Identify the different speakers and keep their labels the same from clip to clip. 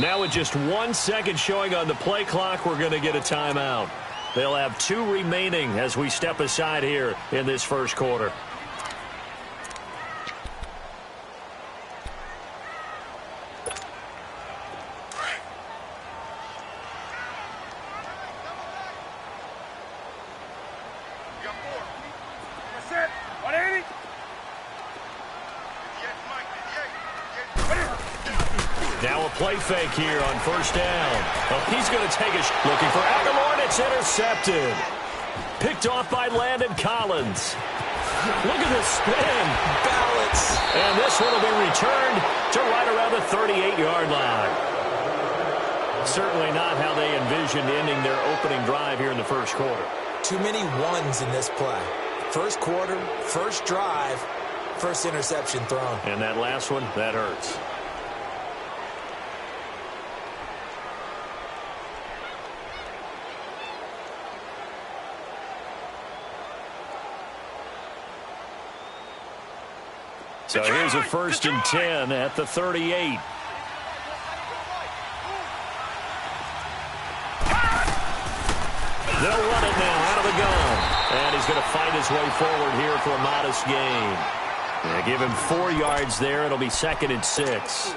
Speaker 1: Now with just 1 second showing on the play clock, we're going to get a timeout. They'll have 2 remaining as we step aside here in this first quarter.
Speaker 2: Now a play fake here on first down. Oh, he's going to take a looking for Aguilar, and it's intercepted. Picked off by Landon Collins. Look at the spin. Balance. And this one will be returned to right around the 38-yard line. Certainly not how they envisioned ending their opening drive here in the first quarter.
Speaker 3: Too many ones in this play. First quarter, first drive, first interception thrown.
Speaker 1: And that last one, that hurts. So here's a 1st and 10 at the 38. They'll run it now out of the gun. And he's going to fight his way forward here for a modest gain. They give him 4 yards there. It'll be 2nd and 6.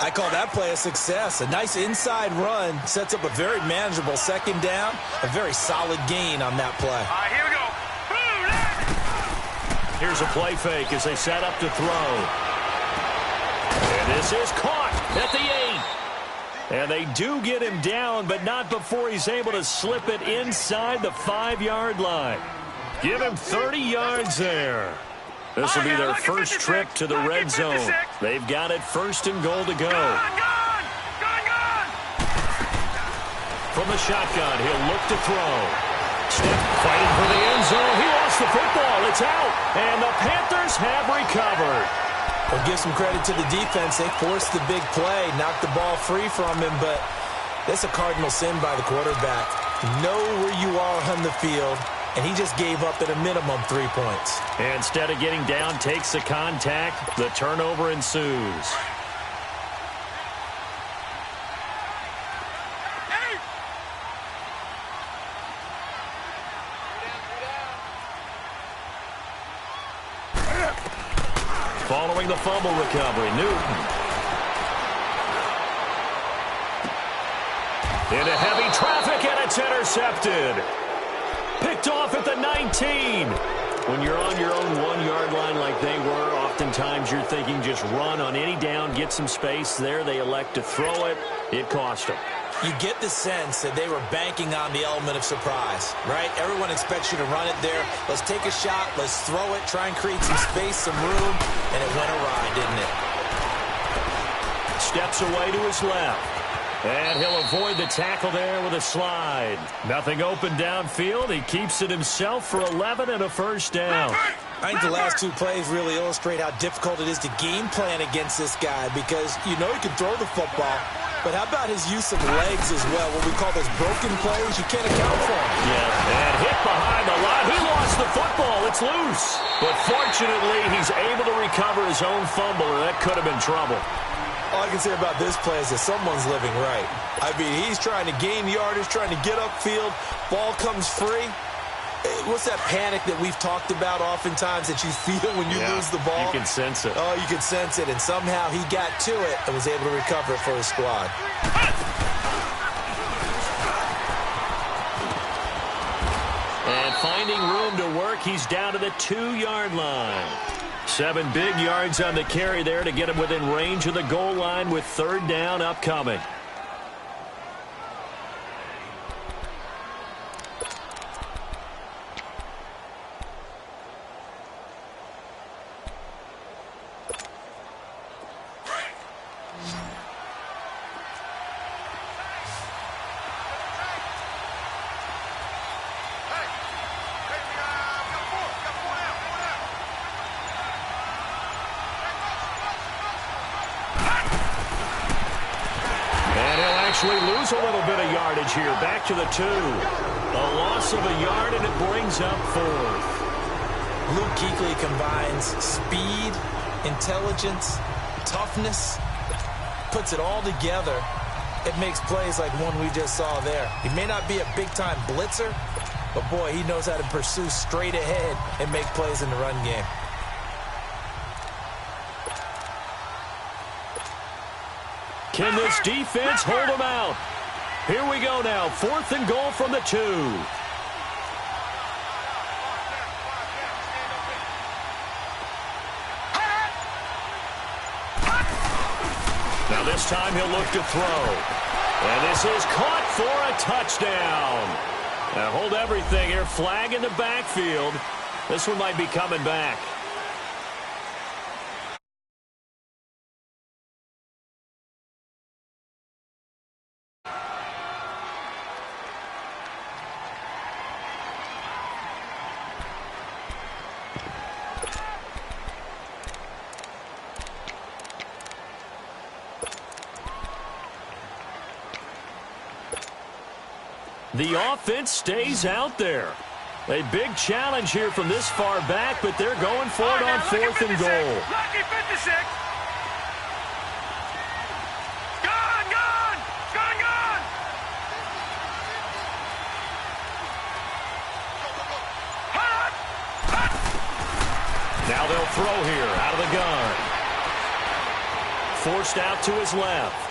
Speaker 3: I call that play a success. A nice inside run sets up a very manageable 2nd down. A very solid gain on that play.
Speaker 2: All right, here we go.
Speaker 1: Here's a play fake as they set up to throw. And this is caught at the 8. And they do get him down, but not before he's able to slip it inside the 5-yard line. Give him 30 yards there. This will be their first trip to the red zone. They've got it 1st and goal to go. From the shotgun, he'll look to throw. Step fighting for the end zone. He lost the football. It's out. And the Panthers have recovered.
Speaker 3: We'll give some credit to the defense. They forced the big play, knocked the ball free from him, but that's a cardinal sin by the quarterback. Know where you are on the field, and he just gave up at a minimum 3 points.
Speaker 1: And instead of getting down, takes the contact. The turnover ensues. Following the fumble recovery, Newton. Into heavy traffic, and it's intercepted. Picked off at the 19. When you're on your own 1-yard line like they were, oftentimes you're thinking just run on any down, get some space. There they elect to throw it. It cost them.
Speaker 3: You get the sense that they were banking on the element of surprise, right? Everyone expects you to run it there. Let's take a shot. Let's throw it. Try and create some space, some room. And it went awry, didn't it?
Speaker 1: Steps away to his left. And he'll avoid the tackle there with a slide. Nothing open downfield. He keeps it himself for 11 and a first down.
Speaker 3: I think the last 2 plays really illustrate how difficult it is to game plan against this guy because you know he can throw the football. But how about his use of legs as well? What we call those broken plays, you can't account for them.
Speaker 1: Yeah, and hit behind the line. He lost the football. It's loose. But fortunately, he's able to recover his own fumble, and that could have been trouble.
Speaker 3: All I can say about this play is that someone's living right. I mean, he's trying to gain yardage, trying to get upfield. Ball comes free. What's that panic that we've talked about oftentimes that you feel when you lose the ball?
Speaker 1: You can sense it.
Speaker 3: Oh, you can sense it. And somehow he got to it and was able to recover it for his squad.
Speaker 1: And finding room to work, he's down to the 2-yard line. 7 big yards on the carry there to get him within range of the goal line with 3rd down upcoming. Lose a little bit of yardage here. Back to the 2. A loss of a yard, and it brings up 4th.
Speaker 3: Luke Kuechly combines speed, intelligence, toughness. puts it all together, it makes plays like one we just saw there. He may not be a big-time blitzer, but, boy, he knows how to pursue straight ahead and make plays in the run game.
Speaker 1: Can this defense hold them out? Here we go now. 4th and goal from the 2. Now this time he'll look to throw. And this is caught for a touchdown. Now hold everything here. Flag in the backfield. This one might be coming back. The offense stays out there. A big challenge here from this far back, but they're going for it on 4th and goal.
Speaker 2: Lucky 56. Gone, gone, gone, gone. Hot, hot.
Speaker 1: Now they'll throw here out of the gun. Forced out to his left.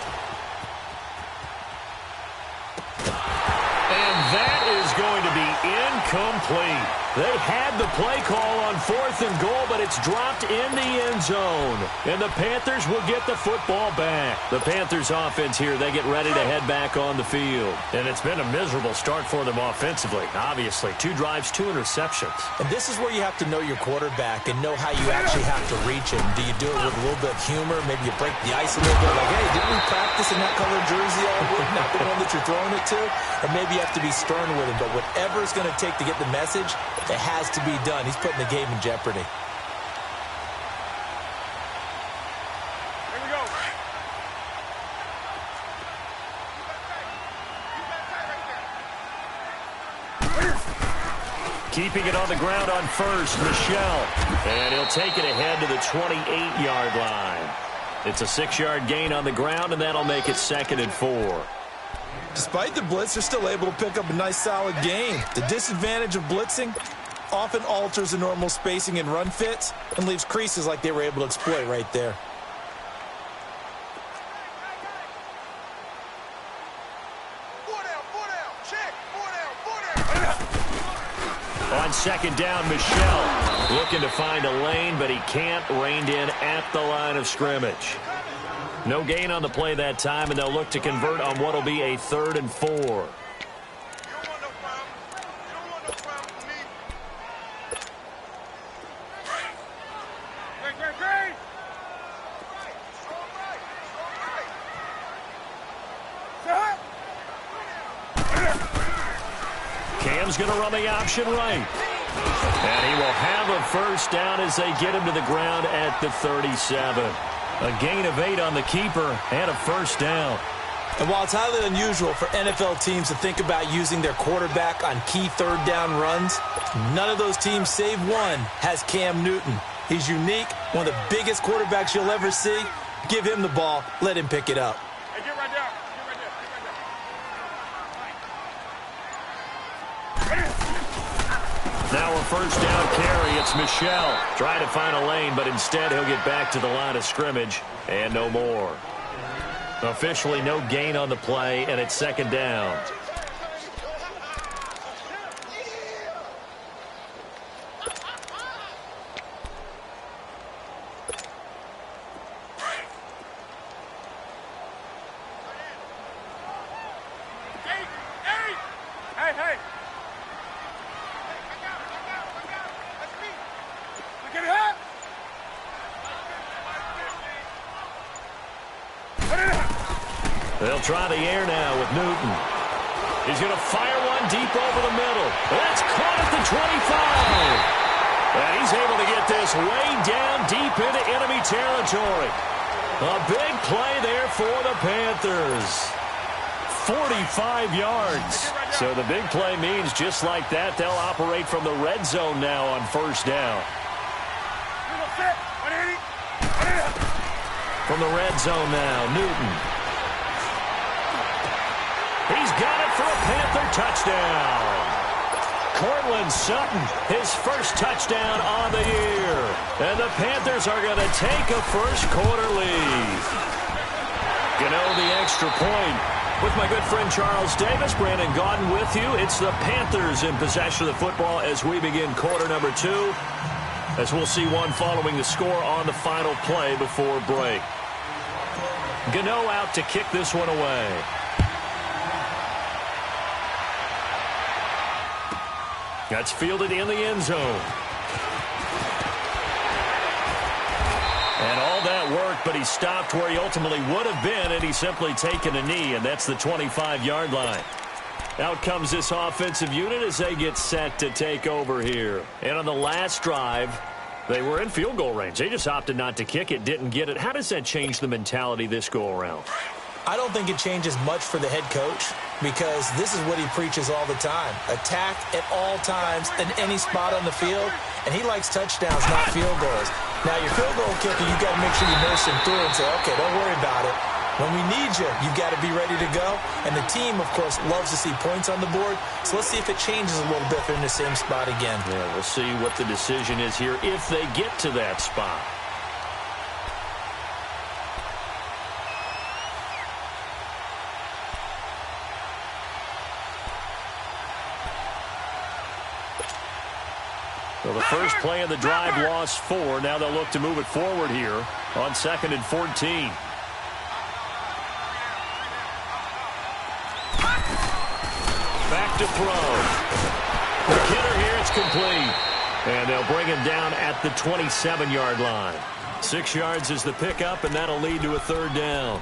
Speaker 1: That is going to be incomplete. They had the play call on 4th and goal, but it's dropped in the end zone. And the Panthers will get the football back. The Panthers offense here, they get ready to head back on the field. And it's been a miserable start for them offensively. Obviously, 2 drives, 2 interceptions.
Speaker 3: And this is where you have to know your quarterback and know how you actually have to reach him. Do you do it with a little bit of humor? Maybe you break the ice a little bit. Like, hey, didn't we practice in that colored jersey all week? Not the one that you're throwing it to? Or maybe you have to be stern with him. But whatever it's going to take to get the message, it has to be done. He's putting the game in jeopardy.
Speaker 2: Here we go.
Speaker 1: Keeping it on the ground on first, Mcl. And he'll take it ahead to the 28-yard line. It's a 6-yard gain on the ground, and that'll make it 2nd and 4.
Speaker 3: Despite the blitz, they're still able to pick up a nice, solid gain. The disadvantage of blitzing often alters the normal spacing and run fits and leaves creases like they were able to exploit right there.
Speaker 1: On 2nd down, Mcl looking to find a lane, but he can't. Reined in at the line of scrimmage. No gain on the play that time, and they'll look to convert on what will be a 3rd and 4. Cam's going to run the option right. And he will have a 1st down as they get him to the ground at the 37. A gain of 8 on the keeper and a 1st down.
Speaker 3: And while it's highly unusual for NFL teams to think about using their quarterback on key 3rd down runs, none of those teams, save one, has Cam Newton. He's unique, one of the biggest quarterbacks you'll ever see. Give him the ball. Let him pick it up.
Speaker 2: Hey, get right down. Get right there.
Speaker 1: Now a 1st down carry. It's Mcl trying to find a lane, but instead he'll get back to the line of scrimmage and no more. Officially no gain on the play, and it's 2nd down.
Speaker 2: Hey.
Speaker 1: They'll try the air now with Newton. He's going to fire one deep over the middle. That's caught at the 25. And he's able to get this way down deep into enemy territory. A big play there for the Panthers. 45 yards. So the big play means just like that, they'll operate from the red zone now on 1st down. From the red zone now, Newton. He's got it for a Panther touchdown. Cortland Sutton, his first touchdown on the year. And the Panthers are going to take a first quarter lead. The extra point with my good friend Charles Davis. Brandon Gaudin with you. It's the Panthers in possession of the football as we begin quarter number 2. As we'll see one following the score on the final play before break. Gano out to kick this one away. That's fielded in the end zone. And all that work, but he stopped where he ultimately would have been, and he's simply taken a knee, and that's the 25-yard line. Out comes this offensive unit as they get set to take over here. And on the last drive, they were in field goal range. They just opted not to kick it, didn't get it. How does that change the mentality this go-around?
Speaker 3: I don't think it changes much for the head coach because this is what he preaches all the time. Attack at all times in any spot on the field, and he likes touchdowns, not field goals. Now, your field goal kicker, you've got to make sure you nurse him through and say, okay, don't worry about it. When we need you, you've got to be ready to go. And the team, of course, loves to see points on the board. So let's see if it changes a little bit if they're in the same spot again.
Speaker 1: Yeah, we'll see what the decision is here if they get to that spot. So the first play of the drive lost 4. Now they'll look to move it forward here on 2nd and 14. Back to throw. McKinnon here, it's complete. And they'll bring him down at the 27-yard line. 6 yards is the pickup, and that'll lead to a 3rd down.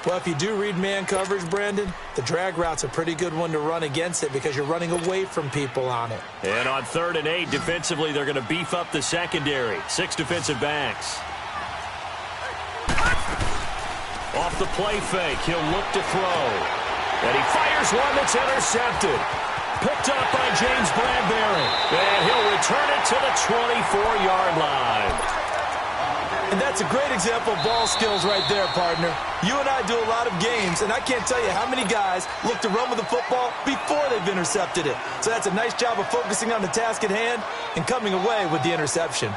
Speaker 3: Well, if you do read man coverage, Brandon, the drag route's a pretty good one to run against it because you're running away from people on it.
Speaker 1: And on 3rd and 8, defensively, they're going to beef up the secondary. 6 defensive backs. Off the play fake, he'll look to throw. And he fires one that's intercepted. Picked up by James Bradbury. And he'll return it to the 24-yard line.
Speaker 3: And that's a great example of ball skills right there, partner. You and I do a lot of games, and I can't tell you how many guys look to run with the football before they've intercepted it. So that's a nice job of focusing on the task at hand and coming away with the interception.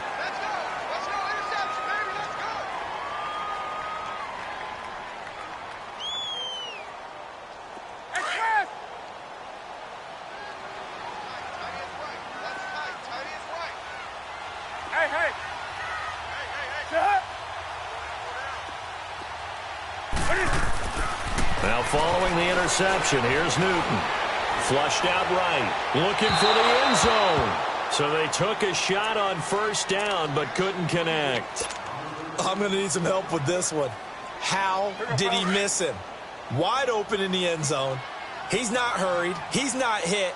Speaker 1: Now following the interception, here's Newton. Flushed out right, looking for the end zone. So they took a shot on 1st down, but couldn't connect.
Speaker 3: I'm going to need some help with this one. How did he miss him? Wide open in the end zone. He's not hurried. He's not hit.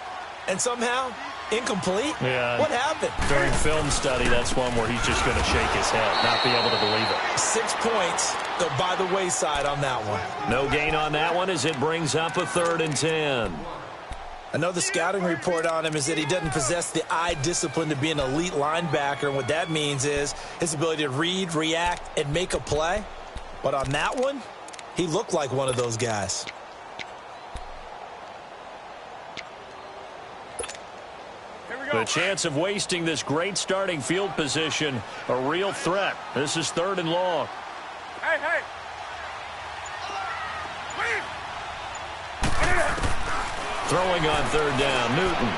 Speaker 3: And somehow, incomplete?
Speaker 1: Yeah.
Speaker 3: What happened?
Speaker 1: During film study, that's one where he's just going to shake his head, not be able to believe it.
Speaker 3: 6 points go by the wayside on that one.
Speaker 1: No gain on that one as it brings up a 3rd and 10.
Speaker 3: Another scouting report on him is that he doesn't possess the eye discipline to be an elite linebacker. And what that means is his ability to read, react, and make a play. But on that one, he looked like one of those guys.
Speaker 1: The chance of wasting this great starting field position, a real threat. This is 3rd and long.
Speaker 2: Hey.
Speaker 1: Throwing on 3rd down, Newton.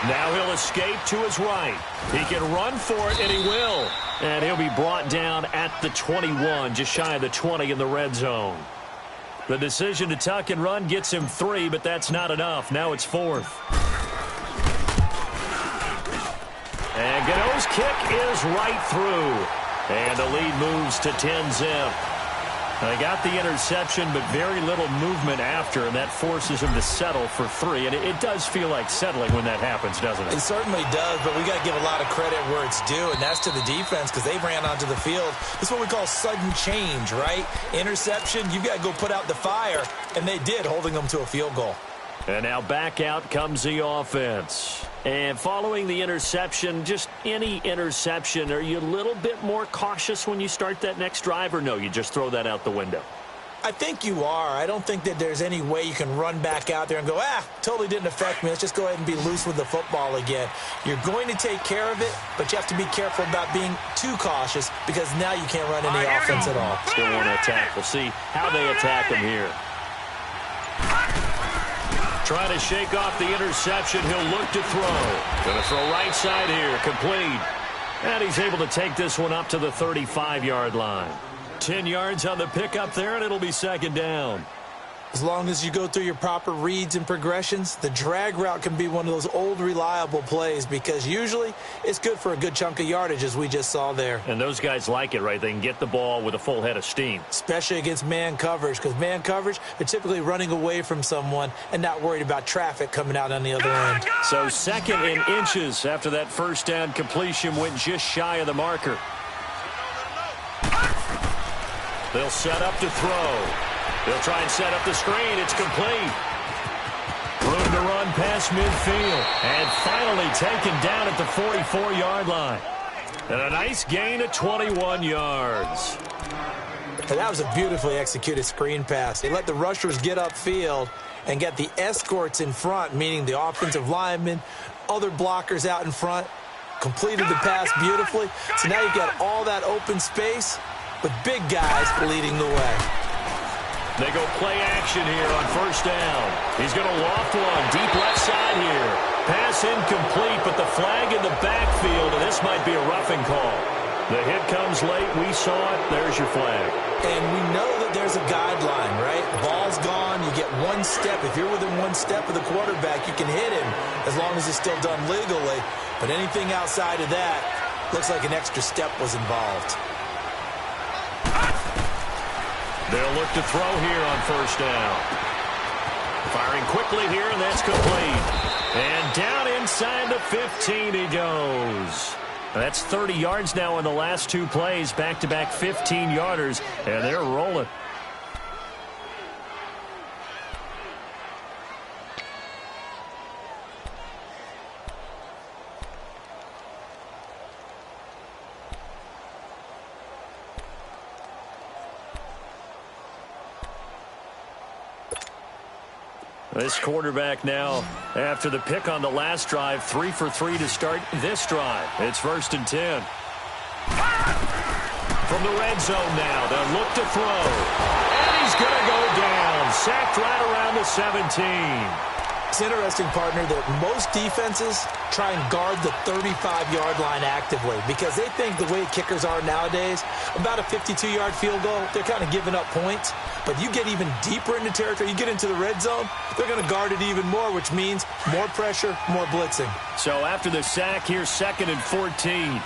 Speaker 1: Now he'll escape to his right. He can run for it, and he will. And he'll be brought down at the 21, just shy of the 20 in the red zone. The decision to tuck and run gets him 3, but that's not enough. Now it's 4th. And Gano's kick is right through. And the lead moves to 10-zip. They got the interception, but very little movement after, and that forces him to settle for 3. And it does feel like settling when that happens, doesn't it?
Speaker 3: It certainly does, but we got to give a lot of credit where it's due, and that's to the defense because they ran onto the field. This is what we call sudden change, right? Interception, you've got to go put out the fire, and they did, holding them to a field goal.
Speaker 1: And now back out comes the offense. And following the interception, just any interception, are you a little bit more cautious when you start that next drive, or no, you just throw that out the window?
Speaker 3: I think you are. I don't think that there's any way you can run back out there and go, totally didn't affect me. Let's just go ahead and be loose with the football again. You're going to take care of it, but you have to be careful about being too cautious because now you can't run any offense at all.
Speaker 1: Still want to attack. We'll see how they attack him here. Trying to shake off the interception. He'll look to throw. Going to throw right side here. Complete. And he's able to take this one up to the 35-yard line. 10 yards on the pickup there, and it'll be second down.
Speaker 3: As long as you go through your proper reads and progressions, the drag route can be one of those old reliable plays because usually it's good for a good chunk of yardage, as we just saw there.
Speaker 1: And those guys like it, right? They can get the ball with a full head of steam.
Speaker 3: Especially against man coverage, because man coverage, they're typically running away from someone and not worried about traffic coming out on the other end.
Speaker 1: So second and inches after that first down completion went just shy of the marker. They'll set up to throw. They'll try and set up the screen. It's complete. Room to run past midfield. And finally taken down at the 44-yard line. And a nice gain of 21 yards.
Speaker 3: And that was a beautifully executed screen pass. They let the rushers get upfield and get the escorts in front, meaning the offensive linemen, other blockers out in front. Completed the pass beautifully. So now you've got all that open space with big guys leading the way.
Speaker 1: They go play action here on first down. He's going to loft one deep left side here. Pass incomplete, but the flag in the backfield, and this might be a roughing call. The hit comes late. We saw it. There's your flag.
Speaker 3: And we know that there's a guideline, right? Ball's gone. You get one step. If you're within one step of the quarterback, you can hit him as long as it's still done legally. But anything outside of that looks like an extra step was involved.
Speaker 1: They'll look to throw here on first down. Firing quickly here, and that's complete. And down inside the 15 he goes. That's 30 yards now in the last two plays, back-to-back 15-yarders, and they're rolling. This quarterback now, after the pick on the last drive, 3 for 3 to start this drive. It's 1st and 10. From the red zone now, they'll look to throw. And he's going to go down. Sacked right around the 17.
Speaker 3: It's interesting, partner, that most defenses try and guard the 35-yard line actively because they think the way kickers are nowadays, about a 52-yard field goal, they're kind of giving up points. But you get even deeper into territory, you get into the red zone, they're going to guard it even more, which means more pressure, more blitzing.
Speaker 1: So after the sack, here's 2nd and 14.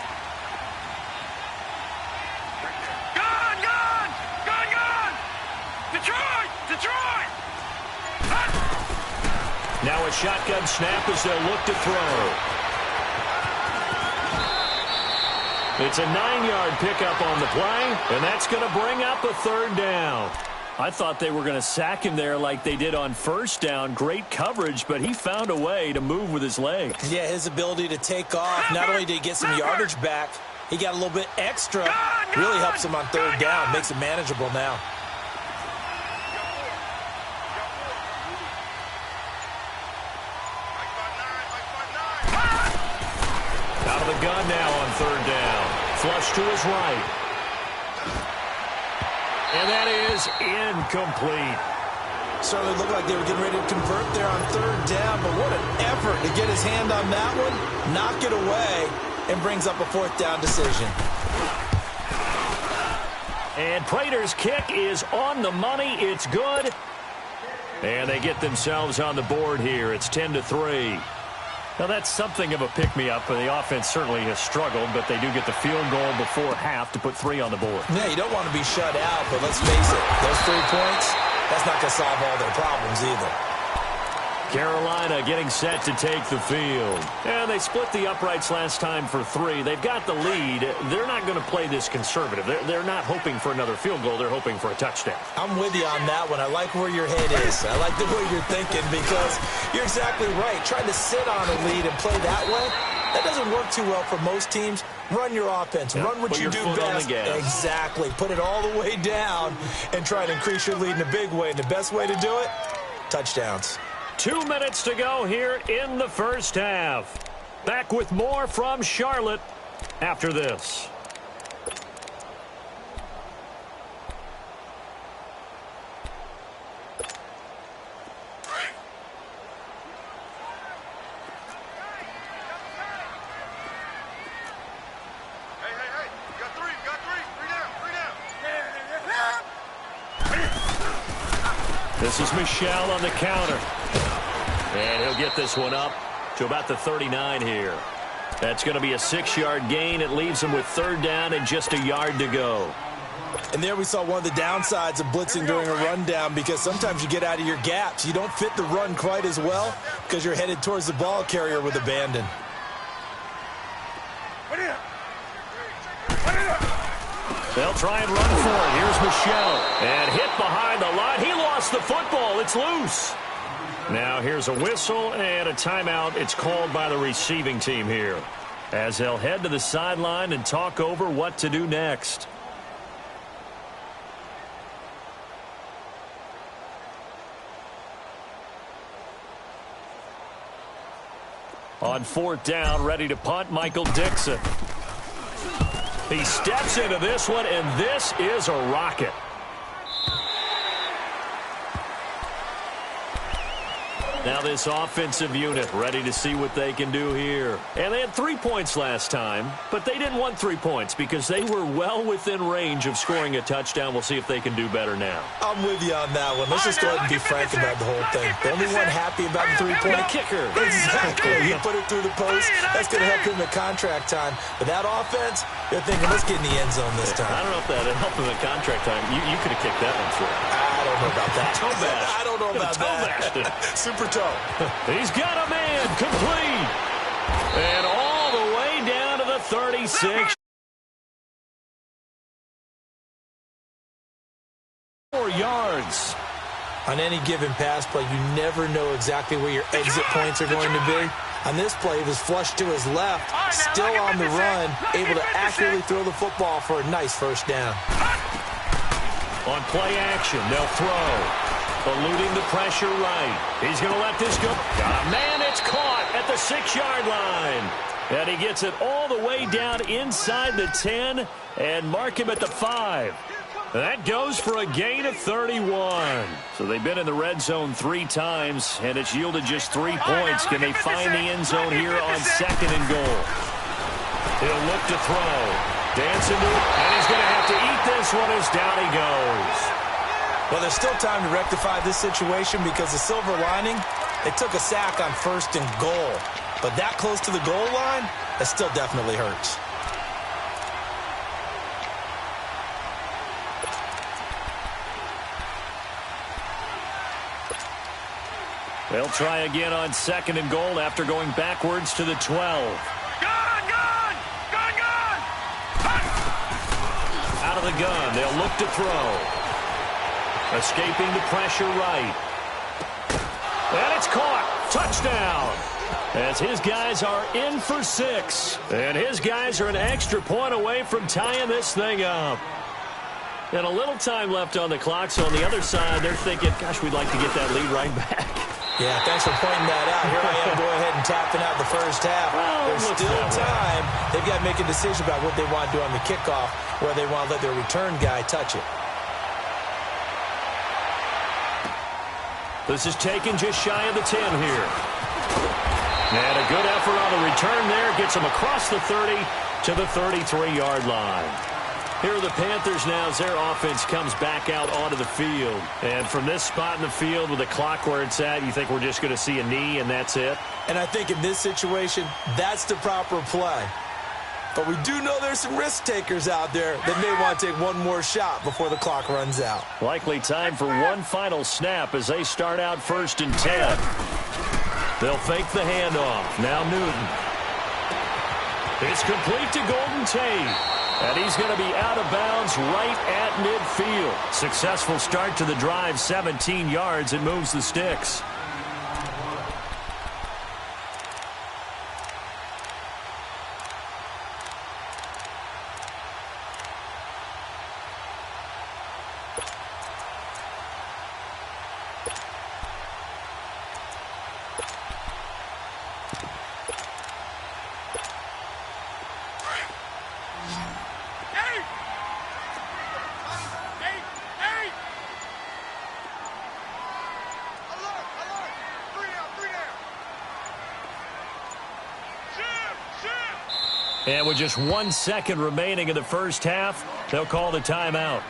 Speaker 1: Now a shotgun snap as they'll look to throw. It's a 9-yard pickup on the play, and that's going to bring up a 3rd down. I thought they were going to sack him there like they did on first down. Great coverage, but he found a way to move with his legs.
Speaker 3: Yeah, his ability to take off, not only did he get some yardage back, he got a little bit extra. Really helps him on 3rd down, makes it manageable now.
Speaker 1: Out of the gun now on 3rd down. Flush to his right. And that is incomplete.
Speaker 3: Certainly looked like they were getting ready to convert there on 3rd down, but what an effort to get his hand on that one, knock it away, and brings up a 4th down decision.
Speaker 1: And Prater's kick is on the money. It's good. And they get themselves on the board here. It's 10-3. Now, that's something of a pick-me-up. The offense certainly has struggled, but they do get the field goal before half to put 3 on the board.
Speaker 3: Yeah, you don't want to be shut out, but let's face it, those 3 points, that's not going to solve all their problems either.
Speaker 1: Carolina getting set to take the field. And they split the uprights last time for 3. They've got the lead. They're not going to play this conservative. They're not hoping for another field goal. They're hoping for a touchdown.
Speaker 3: I'm with you on that one. I like where your head is. I like the way you're thinking because you're exactly right. Trying to sit on a lead and play that way, that doesn't work too well for most teams. Run your offense.
Speaker 1: Yep.
Speaker 3: Run what you do best. Exactly. Put it all the way down and try to increase your lead in a big way. And the best way to do it, touchdowns.
Speaker 1: 2 minutes to go here in the first half. Back with more from Charlotte after this. This is Mcl on the counter. And he'll get this one up to about the 39 here. That's going to be a 6-yard gain. It leaves him with 3rd down and just a yard to go.
Speaker 3: And there we saw one of the downsides of blitzing during a rundown because sometimes you get out of your gaps. You don't fit the run quite as well because you're headed towards the ball carrier with abandon.
Speaker 1: They'll try and run for it. Here's Mcl. And hit behind the line. He lost the football. It's loose. Now here's a whistle and a timeout. It's called by the receiving team here as they'll head to the sideline and talk over what to do next. On 4th down, ready to punt, Michael Dixon. He steps into this one, and this is a rocket. Now this offensive unit ready to see what they can do here. And they had 3 points last time, but they didn't want 3 points because they were well within range of scoring a touchdown. We'll see if they can do better now.
Speaker 3: I'm with you on that one. Let's just go ahead and be frank about the whole thing. The only one happy about the 3-point
Speaker 1: kicker.
Speaker 3: Exactly. He put it through the post. That's going to help him at contract time. But that offense, they're thinking, let's get in the end zone this time.
Speaker 1: I don't know if that would help him at contract time. You could have kicked that one through.
Speaker 3: I don't know about that.
Speaker 1: Toe bash.
Speaker 3: I don't know about that. Super toe.
Speaker 1: He's got a man complete. And all the way down to the 36. 4 yards.
Speaker 3: On any given pass play, you never know exactly where your exit points are going to be. On this play, he was flushed to his left, still on the run, able to accurately throw the football for a nice 1st down.
Speaker 1: On play action, they'll throw. Eluding the pressure right. He's going to let this go. Man, it's caught at the 6-yard line. And he gets it all the way down inside the 10 and mark him at the 5. That goes for a gain of 31. So they've been in the red zone 3 times, and it's yielded just 3 points. Can they find the end zone here on 2nd and goal? He'll look to throw. Dance into it, and he's going to have to eat this one as down he goes.
Speaker 3: Well, there's still time to rectify this situation because the silver lining, they took a sack on 1st and goal. But that close to the goal line, that still definitely hurts.
Speaker 1: They'll try again on 2nd and goal after going backwards to the 12. Out of the gun, they'll look to throw. Escaping the pressure right. And it's caught. Touchdown. As his guys are in for 6. And his guys are an extra point away from tying this thing up. And a little time left on the clock, so on the other side, they're thinking, gosh, we'd like to get that lead right back.
Speaker 3: Yeah, thanks for pointing that out. Here I am go ahead and tapping out the 1st half.
Speaker 1: Well,
Speaker 3: there's still time. They've got to make a decision about what they want to do on the kickoff, where they want to let their return guy touch it.
Speaker 1: This is taken just shy of the 10 here. And a good effort on the return there. Gets him across the 30 to the 33-yard line. Here are the Panthers now as their offense comes back out onto the field. And from this spot in the field with the clock where it's at, you think we're just going to see a knee and that's it?
Speaker 3: And I think in this situation, that's the proper play. But we do know there's some risk takers out there that may want to take one more shot before the clock runs out.
Speaker 1: Likely time for one final snap as they start out 1st and 10. They'll fake the handoff. Now Newton. It's complete to Golden Tate. And he's going to be out of bounds right at midfield. Successful start to the drive, 17 yards, and moves the sticks. And with just 1 second remaining in the first half, they'll call the timeout.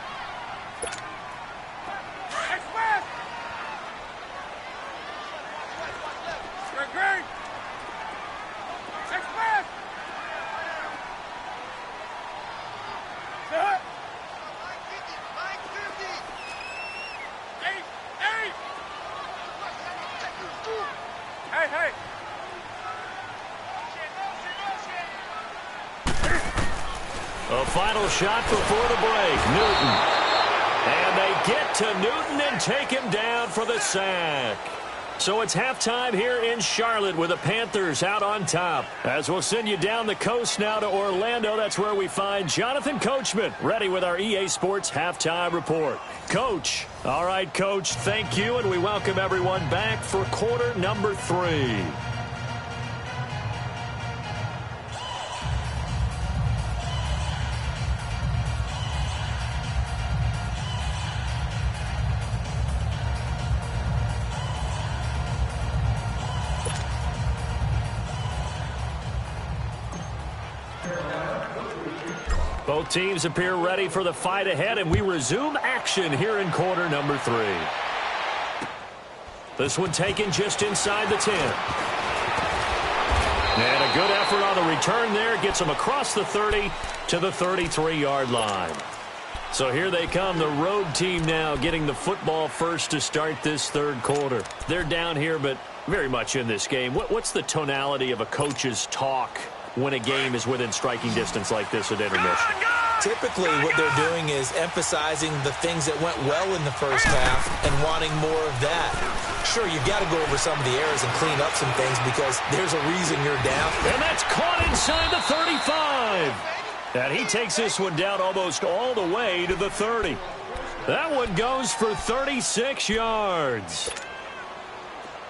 Speaker 1: A final shot before the break. Newton. And they get to Newton and take him down for the sack. So it's halftime here in Charlotte with the Panthers out on top. As we'll send you down the coast now to Orlando, that's where we find Jonathan Coachman, ready with our EA Sports Halftime Report. Coach. All right, Coach, thank you, and we welcome everyone back for quarter number 3. Both teams appear ready for the fight ahead, and we resume action here in quarter number 3. This one taken just inside the 10. And a good effort on the return there. Gets them across the 30 to the 33-yard line. So here they come, the road team now getting the football first to start this third quarter. They're down here, but very much in this game. What's the tonality of a coach's talk when a game is within striking distance like this at intermission?
Speaker 3: Typically, what they're doing is emphasizing the things that went well in the first half and wanting more of that. Sure, you've got to go over some of the errors and clean up some things because there's a reason you're down.
Speaker 1: And that's caught inside the 35. And he takes this one down almost all the way to the 30. That one goes for 36 yards.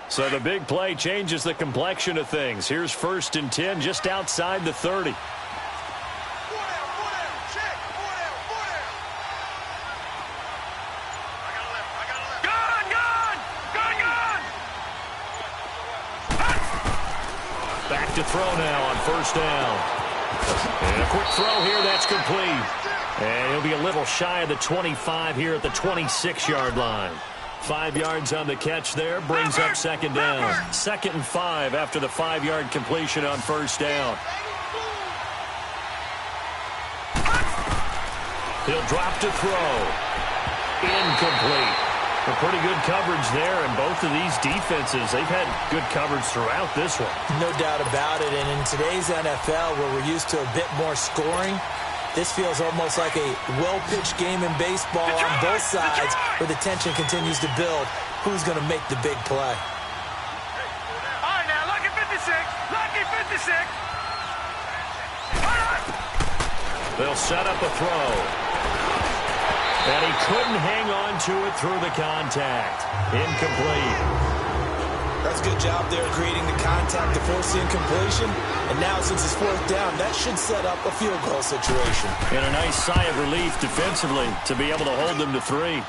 Speaker 1: So the big play changes the complexion of things. Here's 1st and 10 just outside the 30. Back to throw now on 1st down. And a quick throw here, that's complete. And he'll be a little shy of the 25 here at the 26-yard line. 5 yards on the catch there, brings up 2nd down. 2nd and 5 after the 5-yard completion on 1st down. He'll drop to throw. Incomplete. A pretty good coverage there, and both of these defenses, they've had good coverage throughout this one.
Speaker 3: No doubt about it, and in today's NFL, where we're used to a bit more scoring, this feels almost like a well-pitched game in baseball on both sides where the tension continues to build. Who's going to make the big play?
Speaker 2: All right, now, lucky 56. Lucky 56.
Speaker 1: They'll set up a throw. And he couldn't hang on to it through the contact. Incomplete.
Speaker 3: That's a good job there creating the contact to force the incompletion. And now, since it's 4th down, that should set up a field goal situation.
Speaker 1: And a nice sigh of relief defensively to be able to hold them to 3.